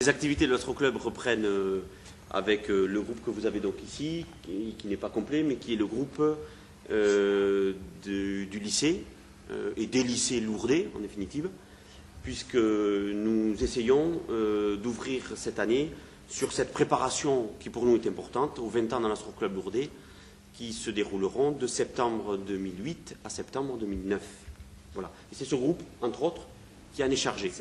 Les activités de l'Astroclub reprennent avec le groupe que vous avez donc ici, qui n'est pas complet, mais qui est le groupe du lycée et des lycées lourdais, en définitive, puisque nous essayons d'ouvrir cette année sur cette préparation qui pour nous est importante, aux 20 ans dans l'Astroclub lourdais, qui se dérouleront de septembre 2008 à septembre 2009. Voilà. Et c'est ce groupe, entre autres, qui en est chargé.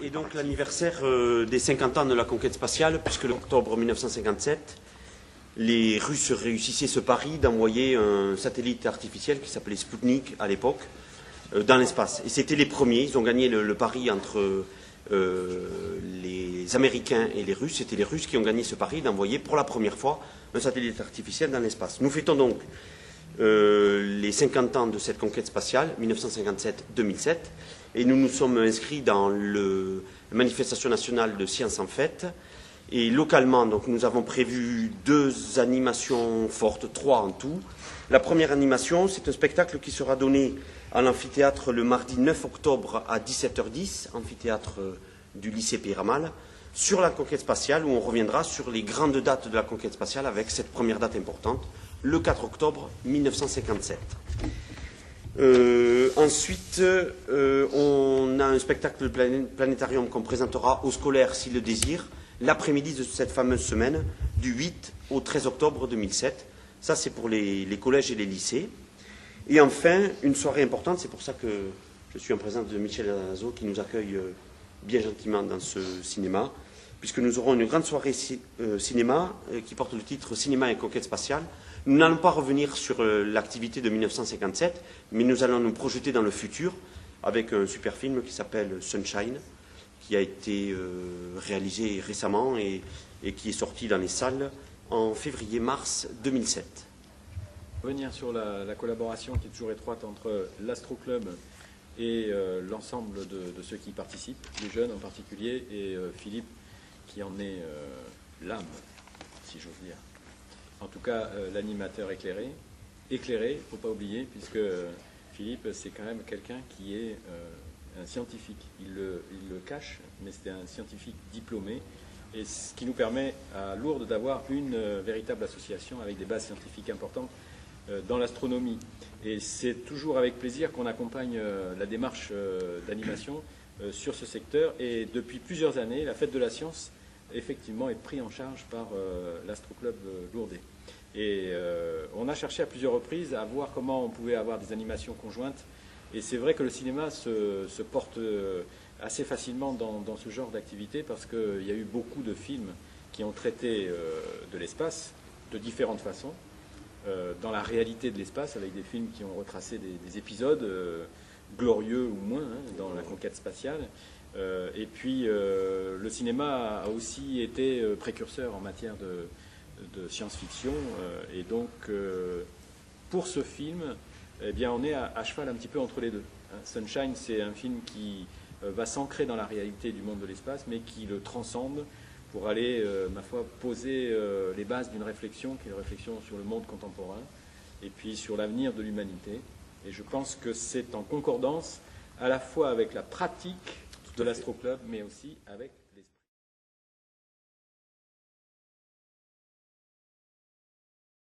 Et donc l'anniversaire des 50 ans de la conquête spatiale, puisque l'octobre 1957, les Russes réussissaient ce pari d'envoyer un satellite artificiel qui s'appelait Sputnik à l'époque dans l'espace. Et c'était les premiers, ils ont gagné le pari entre les Américains et les Russes. C'était les Russes qui ont gagné ce pari d'envoyer pour la première fois un satellite artificiel dans l'espace. Nous fêtons donc les 50 ans de cette conquête spatiale, 1957-2007, et nous nous sommes inscrits dans la manifestation nationale de Sciences en Fête. Et localement, donc, nous avons prévu 2 animations fortes, 3 en tout. La première animation, c'est un spectacle qui sera donné à l'amphithéâtre le mardi 9 octobre à 17h10, amphithéâtre du lycée Peyramal, sur la conquête spatiale, où on reviendra sur les grandes dates de la conquête spatiale avec cette première date importante, le 4 octobre 1957. Ensuite, on a un spectacle de planétarium qu'on présentera aux scolaires s'ils le désirent, l'après-midi de cette fameuse semaine, du 8 au 13 octobre 2007. Ça, c'est pour les collèges et les lycées. Et enfin, une soirée importante, c'est pour ça que je suis en présence de Michel Azo, qui nous accueille bien gentiment dans ce cinéma, puisque nous aurons une grande soirée cinéma qui porte le titre Cinéma et conquête spatiale. Nous n'allons pas revenir sur l'activité de 1957, mais nous allons nous projeter dans le futur avec un super film qui s'appelle Sunshine, qui a été réalisé récemment et qui est sorti dans les salles en février-mars 2007. Revenir sur la collaboration qui est toujours étroite entre l'Astroclub et l'ensemble de ceux qui y participent, les jeunes en particulier, et Philippe qui en est l'âme, si j'ose dire. En tout cas, l'animateur éclairé, il ne faut pas oublier, puisque Philippe, c'est quand même quelqu'un qui est un scientifique. Il le cache, mais c'est un scientifique diplômé, et ce qui nous permet à Lourdes d'avoir une véritable association avec des bases scientifiques importantes dans l'astronomie. Et c'est toujours avec plaisir qu'on accompagne la démarche d'animation sur ce secteur. Et depuis plusieurs années, la Fête de la Science, effectivement, est prise en charge par l'Astroclub lourdais. Et on a cherché à plusieurs reprises à voir comment on pouvait avoir des animations conjointes. Et c'est vrai que le cinéma se porte assez facilement dans ce genre d'activité, parce qu'il y a eu beaucoup de films qui ont traité de l'espace de différentes façons, dans la réalité de l'espace, avec des films qui ont retracé des épisodes glorieux ou moins dans la conquête spatiale. Et puis le cinéma a aussi été précurseur en matière de science-fiction. Et donc pour ce film, eh bien, on est à cheval un petit peu entre les deux. Sunshine, c'est un film qui va s'ancrer dans la réalité du monde de l'espace, mais qui le transcende pour aller, ma foi, poser les bases d'une réflexion, qui est une réflexion sur le monde contemporain, et puis sur l'avenir de l'humanité. Et je pense que c'est en concordance à la fois avec la pratique de l'Astroclub, mais aussi avec